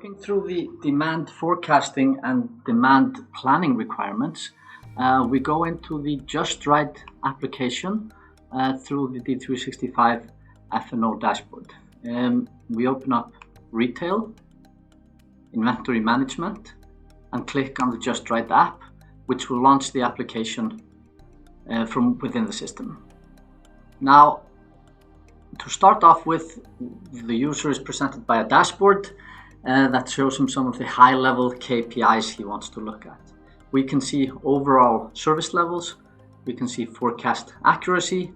Looking through the demand forecasting and demand planning requirements, we go into the JustRight application through the D365 F&O dashboard. We open up Retail, Inventory Management, and click on the JustRight app, which will launch the application from within the system. Now, to start off with, the user is presented by a dashboard that shows him some of the high-level KPIs he wants to look at. We can see overall service levels, we can see forecast accuracy,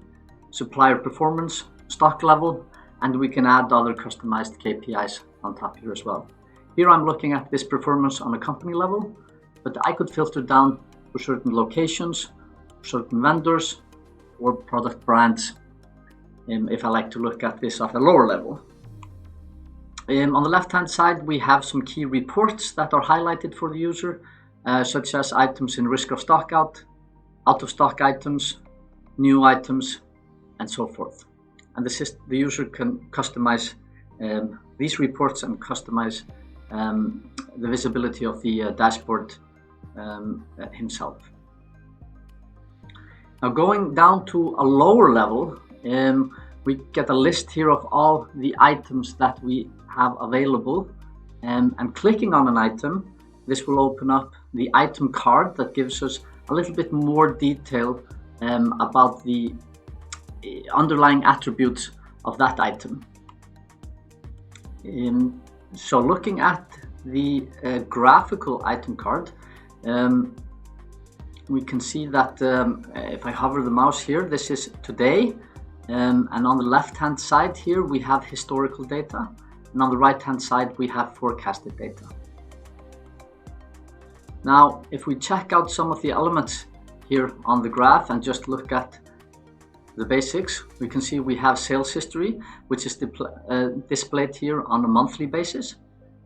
supplier performance, stock level, and we can add other customized KPIs on top here as well. Here I'm looking at this performance on a company level, but I could filter down for certain locations, certain vendors, or product brands if I like to look at this at a lower level. On the left-hand side, we have some key reports that are highlighted for the user, such as items in risk of stock out of stock items, new items, and so forth. And the user can customize these reports and customize the visibility of the dashboard himself. Now, going down to a lower level, we get a list here of all the items that we have available, and clicking on an item, this will open up the item card that gives us a little bit more detail about the underlying attributes of that item. So looking at the graphical item card, we can see that if I hover the mouse here, this is today, and on the left hand side here we have historical data, and on the right hand side we have forecasted data. Now, if we check out some of the elements here on the graph and just look at the basics, we can see we have sales history, which is displayed here on a monthly basis,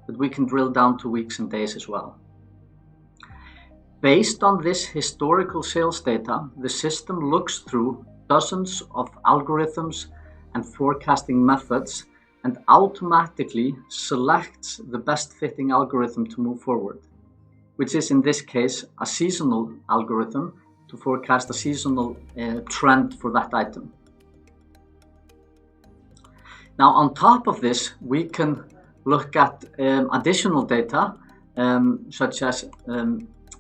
but we can drill down to weeks and days as well. Based on this historical sales data, the system looks through dozens of algorithms and forecasting methods and automatically selects the best fitting algorithm to move forward, which is in this case a seasonal algorithm to forecast a seasonal trend for that item. Now, on top of this, we can look at additional data such as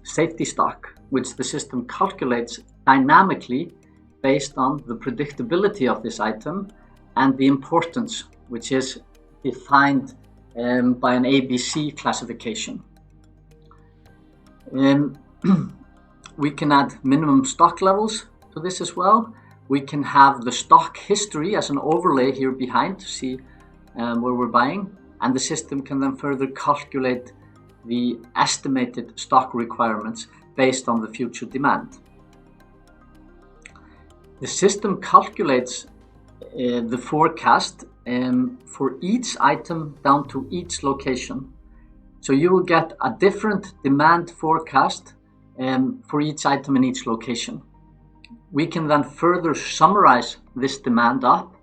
safety stock, which the system calculates dynamically based on the predictability of this item and the importance, which is defined by an ABC classification. We can add minimum stock levels to this as well. We can have the stock history as an overlay here behind to see where we're buying, and the system can then further calculate the estimated stock requirements based on the future demand. The system calculates the forecast for each item down to each location. So you will get a different demand forecast for each item in each location. We can then further summarize this demand up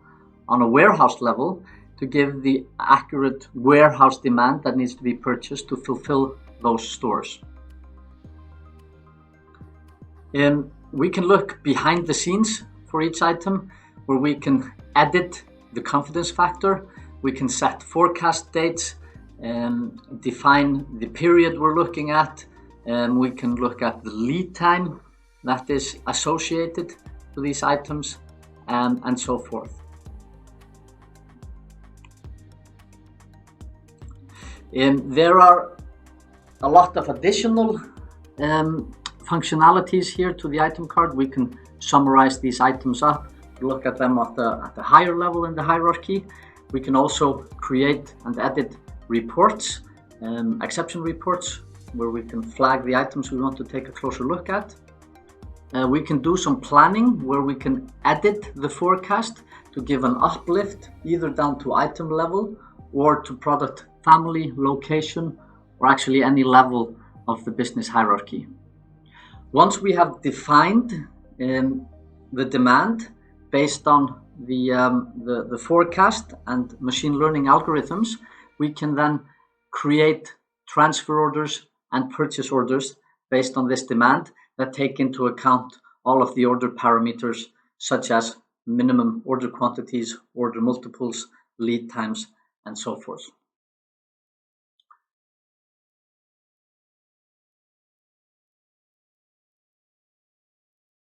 on a warehouse level to give the accurate warehouse demand that needs to be purchased to fulfill those stores. We can look behind the scenes for each item, where we can edit the confidence factor, we can set forecast dates, define the period we're looking at, we can look at the lead time that is associated to these items, and so forth. There are a lot of additional functionalities here to the item card. We can summarize these items up, look at them at the higher level in the hierarchy. We can also create and edit reports, exception reports, where we can flag the items we want to take a closer look at. We can do some planning where we can edit the forecast to give an uplift either down to item level or to product family, location, or actually any level of the business hierarchy. Once we have defined the demand based on the forecast and machine learning algorithms, we can then create transfer orders and purchase orders based on this demand that take into account all of the order parameters such as minimum order quantities, order multiples, lead times, and so forth.